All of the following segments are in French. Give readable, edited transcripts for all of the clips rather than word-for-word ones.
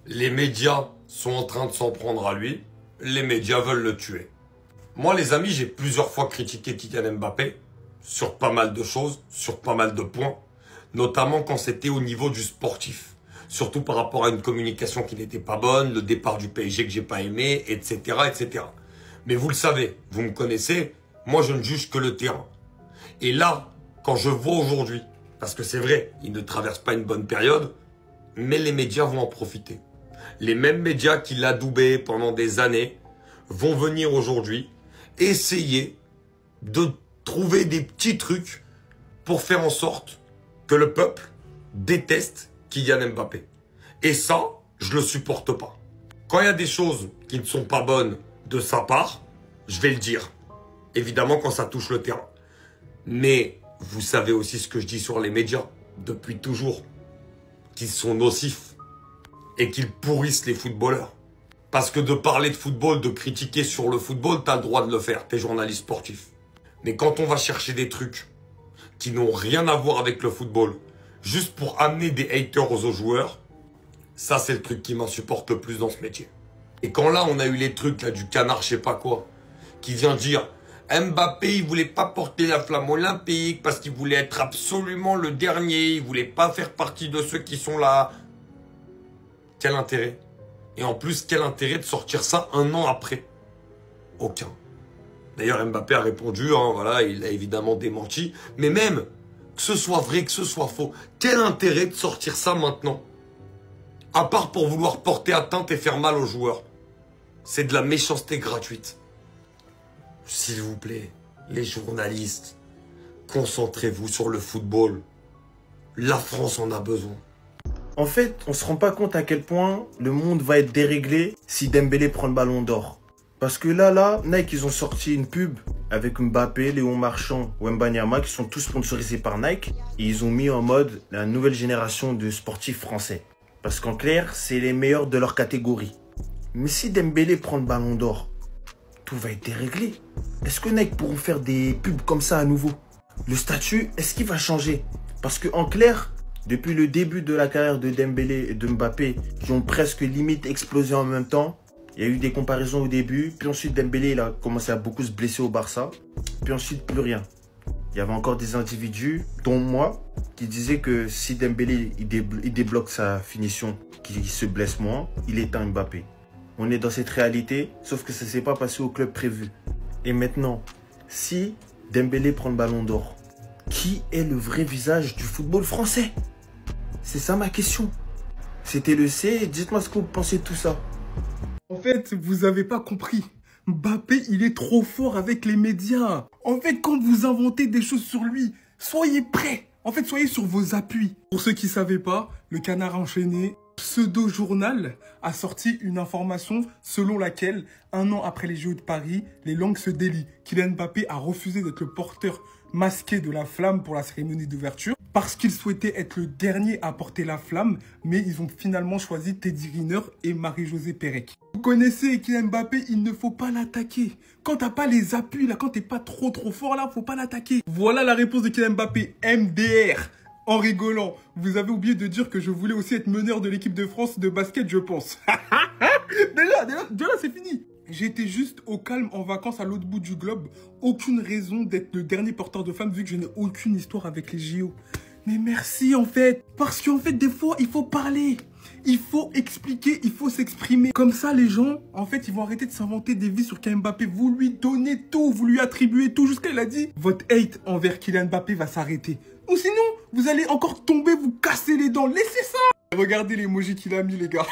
Les médias sont en train de s'en prendre à lui. Les médias veulent le tuer. Moi, les amis, j'ai plusieurs fois critiqué Kylian Mbappé sur pas mal de choses, sur pas mal de points, notamment quand c'était au niveau du sportif. Surtout par rapport à une communication qui n'était pas bonne, le départ du PSG que j'ai pas aimé, etc., etc. Mais vous le savez, vous me connaissez, moi je ne juge que le terrain. Et là, quand je vois aujourd'hui, parce que c'est vrai, il ne traverse pas une bonne période, mais les médias vont en profiter. Les mêmes médias qui l'adoubaient pendant des années vont venir aujourd'hui essayer de trouver des petits trucs pour faire en sorte que le peuple déteste Kylian Mbappé. Et ça, je le supporte pas. Quand il y a des choses qui ne sont pas bonnes de sa part, je vais le dire. Évidemment quand ça touche le terrain. Mais vous savez aussi ce que je dis sur les médias depuis toujours, qu'ils sont nocifs et qu'ils pourrissent les footballeurs. Parce que de parler de football, de critiquer sur le football, t'as le droit de le faire, t'es journaliste sportif. Mais quand on va chercher des trucs qui n'ont rien à voir avec le football, juste pour amener des haters aux autres joueurs, ça c'est le truc qui m'insupporte le plus dans ce métier. Et quand là on a eu les trucs là du canard je sais pas quoi, qui vient dire Mbappé il voulait pas porter la flamme olympique parce qu'il voulait être absolument le dernier, il voulait pas faire partie de ceux qui sont là. Quel intérêt? Et en plus quel intérêt de sortir ça un an après? Aucun. D'ailleurs Mbappé a répondu, voilà, il a évidemment démenti, mais même que ce soit vrai, que ce soit faux, quel intérêt de sortir ça maintenant? À part pour vouloir porter atteinte et faire mal aux joueurs. C'est de la méchanceté gratuite. S'il vous plaît, les journalistes, concentrez-vous sur le football. La France en a besoin. En fait, on se rend pas compte à quel point le monde va être déréglé si Dembélé prend le ballon d'or. Parce que là, Nike, ils ont sorti une pub avec Mbappé, Léon Marchand, Wembanyama, qui sont tous sponsorisés par Nike. Et ils ont mis en mode la nouvelle génération de sportifs français. Parce qu'en clair, c'est les meilleurs de leur catégorie. Mais si Dembélé prend le ballon d'or, tout va être déréglé. Est-ce que Nike pourront faire des pubs comme ça à nouveau? Le statut, est-ce qu'il va changer? Parce qu'en clair, depuis le début de la carrière de Dembélé et de Mbappé, qui ont presque limite explosé en même temps, il y a eu des comparaisons au début, puis ensuite Dembélé il a commencé à beaucoup se blesser au Barça, puis ensuite plus rien. Il y avait encore des individus, dont moi, qui disaient que si Dembélé il débloque sa finition, qu'il se blesse moins, il éteint Mbappé. On est dans cette réalité, sauf que ça ne s'est pas passé au club prévu. Et maintenant, si Dembélé prend le ballon d'or, qui est le vrai visage du football français? C'est ça ma question. C'était le C, dites-moi ce que vous pensez de tout ça. En fait, vous avez pas compris. Mbappé, il est trop fort avec les médias. En fait, quand vous inventez des choses sur lui, soyez prêts. En fait, soyez sur vos appuis. Pour ceux qui savaient pas, le Canard enchaîné, Pseudo-Journal, a sorti une information selon laquelle, un an après les JO de Paris, les langues se délient. Kylian Mbappé a refusé d'être le porteur masqué de la flamme pour la cérémonie d'ouverture parce qu'il souhaitait être le dernier à porter la flamme, mais ils ont finalement choisi Teddy Riner et Marie-Josée Pérec. Vous connaissez Kylian Mbappé, il ne faut pas l'attaquer. Quand t'as pas les appuis, là, quand t'es pas trop fort, là, faut pas l'attaquer. Voilà la réponse de Kylian Mbappé, MDR. En rigolant, vous avez oublié de dire que je voulais aussi être meneur de l'équipe de France de basket, je pense. déjà, c'est fini. J'étais juste au calme en vacances à l'autre bout du globe. Aucune raison d'être le dernier porteur de flamme vu que je n'ai aucune histoire avec les JO. Mais merci en fait. Parce qu'en fait, des fois, il faut parler. Il faut expliquer, il faut s'exprimer. Comme ça, les gens, en fait, ils vont arrêter de s'inventer des vies sur Kylian Mbappé. Vous lui donnez tout, vous lui attribuez tout. Jusqu'à il a dit, votre hate envers Kylian Mbappé va s'arrêter. Ou sinon, vous allez encore tomber, vous casser les dents. Laissez ça. Regardez l'emoji qu'il a mis, les gars.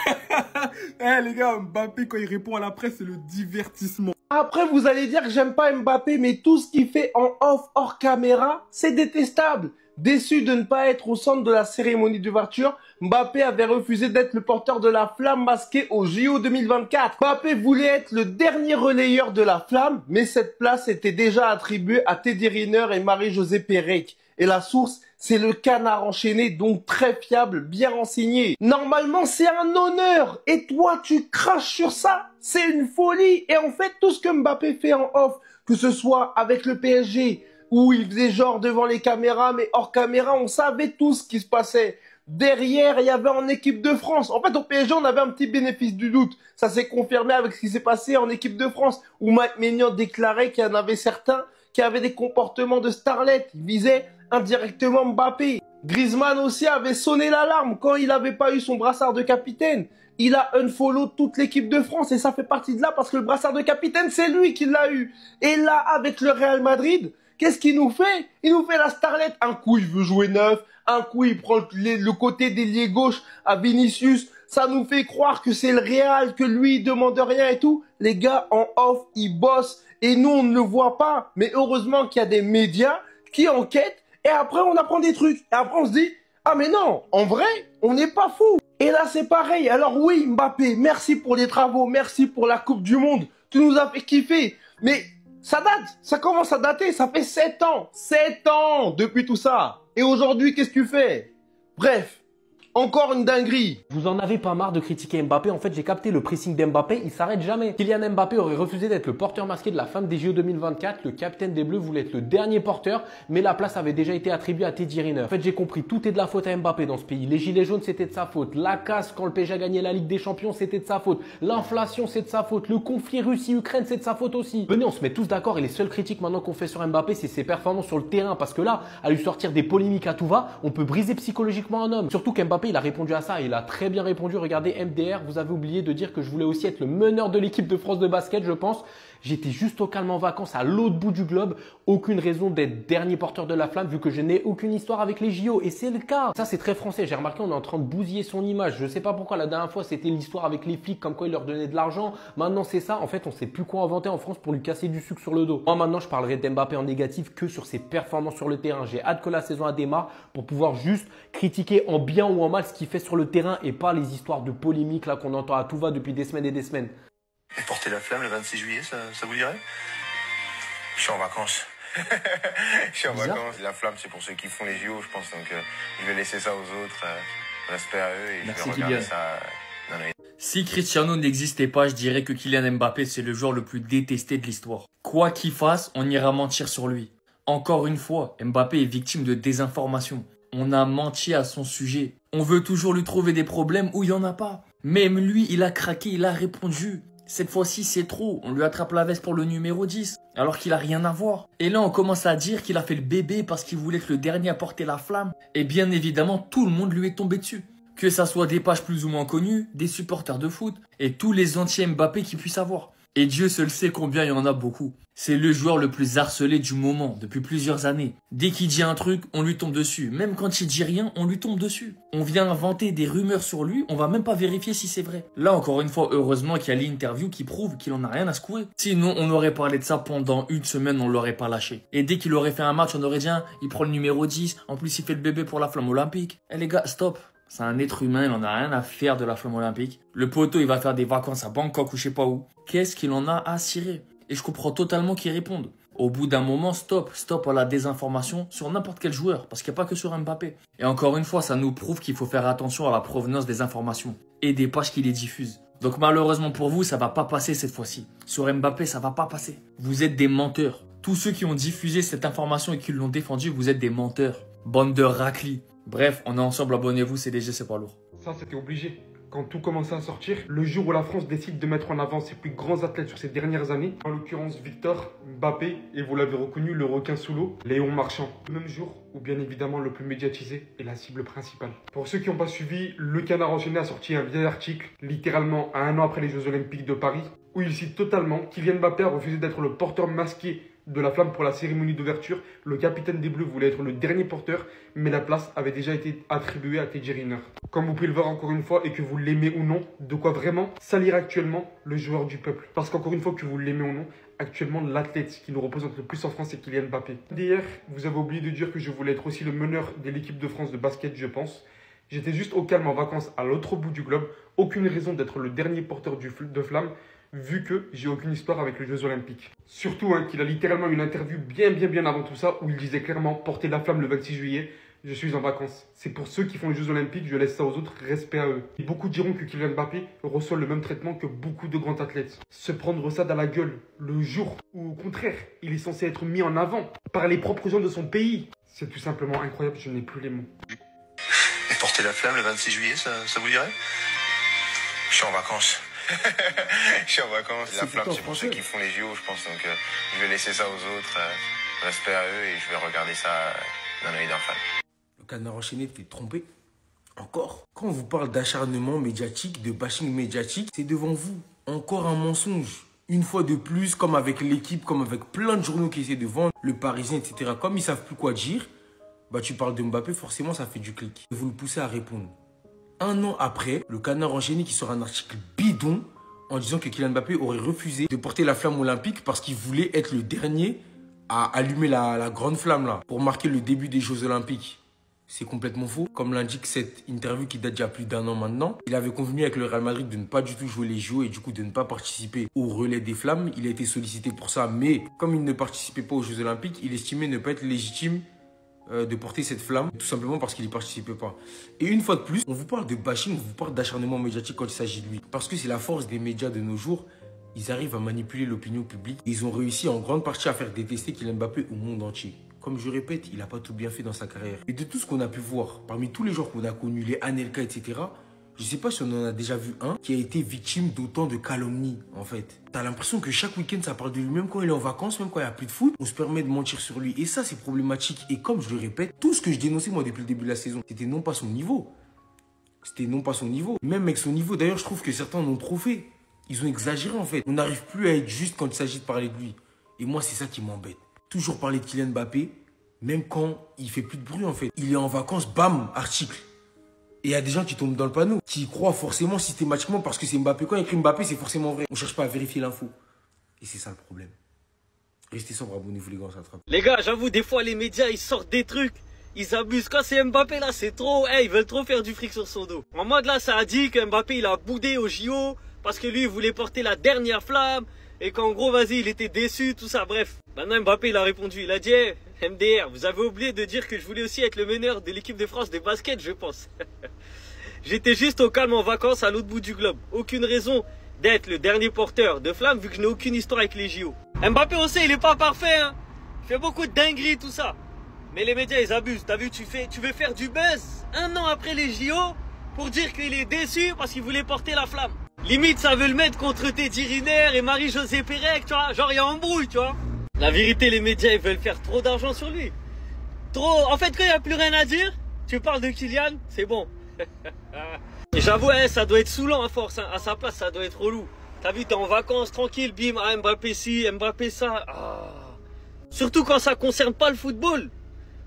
Les gars, Mbappé, quand il répond à la presse, c'est le divertissement. Après, vous allez dire que j'aime pas Mbappé, mais tout ce qu'il fait en off, hors caméra, c'est détestable. Déçu de ne pas être au centre de la cérémonie d'ouverture, Mbappé avait refusé d'être le porteur de la flamme masquée au JO 2024. Mbappé voulait être le dernier relayeur de la flamme, mais cette place était déjà attribuée à Teddy Riner et Marie-Josée Pérec. Et la source, c'est le Canard enchaîné, donc très fiable, bien renseigné. Normalement, c'est un honneur. Et toi, tu craches sur ça. C'est une folie. Et en fait, tout ce que Mbappé fait en off, que ce soit avec le PSG, où il faisait genre devant les caméras, mais hors caméra, on savait tout ce qui se passait. Derrière, il y avait en équipe de France. En fait, au PSG, on avait un petit bénéfice du doute. Ça s'est confirmé avec ce qui s'est passé en équipe de France, où Mike Maignan déclarait qu'il y en avait certains qui avaient des comportements de starlet. Il visait indirectement Mbappé. Griezmann aussi avait sonné l'alarme quand il n'avait pas eu son brassard de capitaine. Il a unfollow toute l'équipe de France et ça fait partie de là parce que le brassard de capitaine, c'est lui qui l'a eu. Et là, avec le Real Madrid, qu'est-ce qu'il nous fait? Il nous fait la starlette. Un coup, il veut jouer neuf. Un coup, il prend le côté d'ailier gauche à Vinicius. Ça nous fait croire que c'est le Real, que lui, il demande rien et tout. Les gars, en off, ils bossent. Et nous, on ne le voit pas. Mais heureusement qu'il y a des médias qui enquêtent. Et après, on apprend des trucs. Et après, on se dit, ah mais non, en vrai, on n'est pas fou. Et là, c'est pareil. Alors oui, Mbappé, merci pour les travaux. Merci pour la Coupe du Monde. Tu nous as fait kiffer. Mais ça date. Ça commence à dater. Ça fait 7 ans. 7 ans depuis tout ça. Et aujourd'hui, qu'est-ce que tu fais? Bref. Encore une dinguerie. Vous en avez pas marre de critiquer Mbappé? En fait, j'ai capté le pressing d'Mbappé, il s'arrête jamais. Kylian Mbappé aurait refusé d'être le porteur masqué de la flamme des JO 2024. Le capitaine des Bleus voulait être le dernier porteur, mais la place avait déjà été attribuée à Teddy Riner. En fait, j'ai compris, tout est de la faute à Mbappé dans ce pays. Les gilets jaunes, c'était de sa faute. La casse quand le PSG a gagné la Ligue des Champions, c'était de sa faute. L'inflation, c'est de sa faute. Le conflit Russie-Ukraine, c'est de sa faute aussi. Venez, on se met tous d'accord et les seules critiques maintenant qu'on fait sur Mbappé, c'est ses performances sur le terrain. Parce que là, à lui sortir des polémiques à tout va, on peut briser psychologiquement un homme. Surtout qu'Mbappé, il a répondu à ça. Il a très bien répondu. Regardez, MDR, vous avez oublié de dire que je voulais aussi être le meneur de l'équipe de France de basket, je pense. J'étais juste au calme en vacances à l'autre bout du globe. Aucune raison d'être dernier porteur de la flamme vu que je n'ai aucune histoire avec les JO. Et c'est le cas. Ça, c'est très français. J'ai remarqué, on est en train de bousiller son image. Je sais pas pourquoi. La dernière fois, c'était l'histoire avec les flics, comme quoi il leur donnait de l'argent. Maintenant, c'est ça. En fait, on sait plus quoi inventer en France pour lui casser du sucre sur le dos. Moi, maintenant, je parlerai d'Mbappé en négatif que sur ses performances sur le terrain. J'ai hâte que la saison démarre pour pouvoir juste critiquer en bien ou en mal ce qu'il fait sur le terrain et pas les histoires de polémiques là qu'on entend à tout va depuis des semaines et des semaines. Et porter la flamme le 26 juillet, ça vous dirait? Je suis en vacances. Je suis en vacances. La flamme, c'est pour ceux qui font les JO, je pense. Donc, je vais laisser ça aux autres. Respect à eux et Merci, je vais regarder Kylian. ça. Si Cristiano n'existait pas, je dirais que Kylian Mbappé, c'est le joueur le plus détesté de l'histoire. Quoi qu'il fasse, on ira mentir sur lui. Encore une fois, Mbappé est victime de désinformation. On a menti à son sujet. On veut toujours lui trouver des problèmes où il n'y en a pas. Même lui, il a craqué, il a répondu. Cette fois-ci, c'est trop. On lui attrape la veste pour le numéro 10, alors qu'il a rien à voir. Et là, on commence à dire qu'il a fait le bébé parce qu'il voulait être le dernier à porter la flamme. Et bien évidemment, tout le monde lui est tombé dessus. Que ça soit des pages plus ou moins connues, des supporters de foot, et tous les anti-Mbappé qui puissent avoir. Et Dieu seul sait combien il y en a beaucoup. C'est le joueur le plus harcelé du moment, depuis plusieurs années. Dès qu'il dit un truc, on lui tombe dessus. Même quand il dit rien, on lui tombe dessus. On vient inventer des rumeurs sur lui, on va même pas vérifier si c'est vrai. Là, encore une fois, heureusement qu'il y a l'interview qui prouve qu'il en a rien à secouer. Sinon, on aurait parlé de ça pendant une semaine, on l'aurait pas lâché. Et dès qu'il aurait fait un match, on aurait dit, il prend le numéro 10, en plus il fait le bébé pour la flamme olympique. Eh les gars, stop. C'est un être humain, il en a rien à faire de la flamme olympique. Le poteau, il va faire des vacances à Bangkok ou je sais pas où. Qu'est-ce qu'il en a à cirer? Et je comprends totalement qu'il réponde. Au bout d'un moment, stop à la désinformation sur n'importe quel joueur, parce qu'il n'y a pas que sur Mbappé. Et encore une fois, ça nous prouve qu'il faut faire attention à la provenance des informations et des pages qui les diffusent. Donc malheureusement pour vous, ça va pas passer cette fois-ci. Sur Mbappé, ça va pas passer. Vous êtes des menteurs. Tous ceux qui ont diffusé cette information et qui l'ont défendu, vous êtes des menteurs. Bande de raclis. Bref, on est ensemble, abonnez-vous, CDG, c'est pas lourd. Ça, c'était obligé. Quand tout commençait à sortir, le jour où la France décide de mettre en avant ses plus grands athlètes sur ces dernières années, en l'occurrence Victor, Mbappé, et vous l'avez reconnu, le requin sous l'eau, Léon Marchand. Le même jour où bien évidemment le plus médiatisé est la cible principale. Pour ceux qui n'ont pas suivi, le Canard enchaîné a sorti un vieil article, littéralement à 1 an après les Jeux Olympiques de Paris, où il cite totalement Kylian Mbappé a refusé d'être le porteur masqué de la flamme pour la cérémonie d'ouverture. Le capitaine des Bleus voulait être le dernier porteur, mais la place avait déjà été attribuée à Teddy Riner. Comme vous pouvez le voir encore une fois, et que vous l'aimez ou non, de quoi vraiment salir actuellement le joueur du peuple. Parce qu'encore une fois, que vous l'aimez ou non, actuellement l'athlète qui nous représente le plus en France, c'est Kylian Mbappé. D'hier, vous avez oublié de dire que je voulais être aussi le meneur de l'équipe de France de basket, je pense. J'étais juste au calme en vacances à l'autre bout du globe. Aucune raison d'être le dernier porteur de flamme, vu que j'ai aucune histoire avec les Jeux Olympiques. Surtout qu'il a littéralement une interview bien avant tout ça, où il disait clairement porter la flamme le 26 juillet, je suis en vacances. C'est pour ceux qui font les Jeux Olympiques, je laisse ça aux autres, respect à eux. Et beaucoup diront que Kylian Mbappé reçoit le même traitement que beaucoup de grands athlètes. Se prendre ça dans la gueule le jour où au contraire, il est censé être mis en avant par les propres gens de son pays. C'est tout simplement incroyable, je n'ai plus les mots. Porter la flamme le 26 juillet, ça vous dirait? Je suis en vacances. Je suis en vacances. La flamme, c'est pour ceux qui font les JO, je pense. Donc, je vais laisser ça aux autres. Respect à eux et je vais regarder ça d'un œil d'un fan. Le Canard enchaîné t'es trompé. Encore. Quand on vous parle d'acharnement médiatique, de bashing médiatique, c'est devant vous. Encore un mensonge. Une fois de plus, comme avec l'équipe, comme avec plein de journaux qui essaient de vendre, le Parisien, etc. Comme ils savent plus quoi dire, bah tu parles de Mbappé, forcément ça fait du clic. Vous le poussez à répondre. Un an après, le Canard enchaîné qui sort un article bidon en disant que Kylian Mbappé aurait refusé de porter la flamme olympique parce qu'il voulait être le dernier à allumer la grande flamme là pour marquer le début des Jeux Olympiques. C'est complètement faux. Comme l'indique cette interview qui date d'il y a plus d'1 an maintenant, il avait convenu avec le Real Madrid de ne pas du tout jouer les JO et du coup de ne pas participer au relais des flammes. Il a été sollicité pour ça, mais comme il ne participait pas aux Jeux Olympiques, il estimait ne pas être légitime de porter cette flamme, tout simplement parce qu'il n'y participait pas. Et une fois de plus, on vous parle de bashing, on vous parle d'acharnement médiatique quand il s'agit de lui. Parce que c'est la force des médias de nos jours. Ils arrivent à manipuler l'opinion publique. Ils ont réussi en grande partie à faire détester Kylian Mbappé au monde entier. Comme je répète, il n'a pas tout bien fait dans sa carrière. Et de tout ce qu'on a pu voir, parmi tous les joueurs qu'on a connus, les Anelka, etc., je ne sais pas si on en a déjà vu un qui a été victime d'autant de calomnies, en fait. T'as l'impression que chaque week-end, ça parle de lui, même quand il est en vacances, même quand il n'y a plus de foot, on se permet de mentir sur lui. Et ça, c'est problématique. Et comme je le répète, tout ce que je dénonçais, moi, depuis le début de la saison, c'était non pas son niveau. C'était non pas son niveau. Même avec son niveau, d'ailleurs, je trouve que certains en ont trop fait. Ils ont exagéré, en fait. On n'arrive plus à être juste quand il s'agit de parler de lui. Et moi, c'est ça qui m'embête. Toujours parler de Kylian Mbappé, même quand il fait plus de bruit, en fait. Il est en vacances, bam, article. Et il y a des gens qui tombent dans le panneau, qui y croient forcément systématiquement parce que c'est Mbappé. Quand il écrit Mbappé, c'est forcément vrai. On cherche pas à vérifier l'info. Et c'est ça le problème. Restez sobre, abonnez-vous les gars, on s'attrape. Les gars, j'avoue, des fois les médias ils sortent des trucs, ils abusent. Quand c'est Mbappé là, c'est trop. Hey, ils veulent trop faire du fric sur son dos. En mode là, ça a dit que Mbappé il a boudé au JO parce que lui il voulait porter la dernière flamme et qu'en gros, vas-y, il était déçu, tout ça. Bref, maintenant Mbappé il a répondu. Il a dit hey, MDR, vous avez oublié de dire que je voulais aussi être le meneur de l'équipe de France de basket, je pense. J'étais juste au calme en vacances à l'autre bout du globe. Aucune raison d'être le dernier porteur de flamme vu que je n'ai aucune histoire avec les JO. Mbappé, on sait, il est pas parfait, hein. Il fait beaucoup de dingueries, tout ça. Mais les médias, ils abusent. T'as vu, tu veux faire du buzz 1 an après les JO pour dire qu'il est déçu parce qu'il voulait porter la flamme. Limite, ça veut le mettre contre Teddy Riner et Marie-Josée Pérec, tu vois. Genre, il y a embrouille, tu vois. La vérité, les médias, ils veulent faire trop d'argent sur lui. Trop. En fait, quand il n'y a plus rien à dire, tu parles de Kylian, c'est bon. Et j'avoue, ça doit être saoulant à force. Hein. À sa place, ça doit être relou. T'as vu, t'es en vacances, tranquille, bim, ah, Mbappé ci, Mbappé ça. Ah. Surtout quand ça concerne pas le football.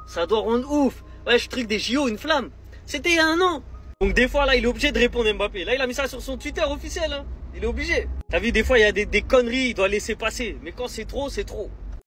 Ça doit rendre ouf. Ouais, je truc des JO, une flamme. C'était il y a 1 an. Donc des fois, là, il est obligé de répondre Mbappé. Là, il a mis ça sur son Twitter officiel. Hein. Il est obligé. T'as vu, des fois, il y a des conneries, il doit laisser passer. Mais quand c'est trop, c'est trop.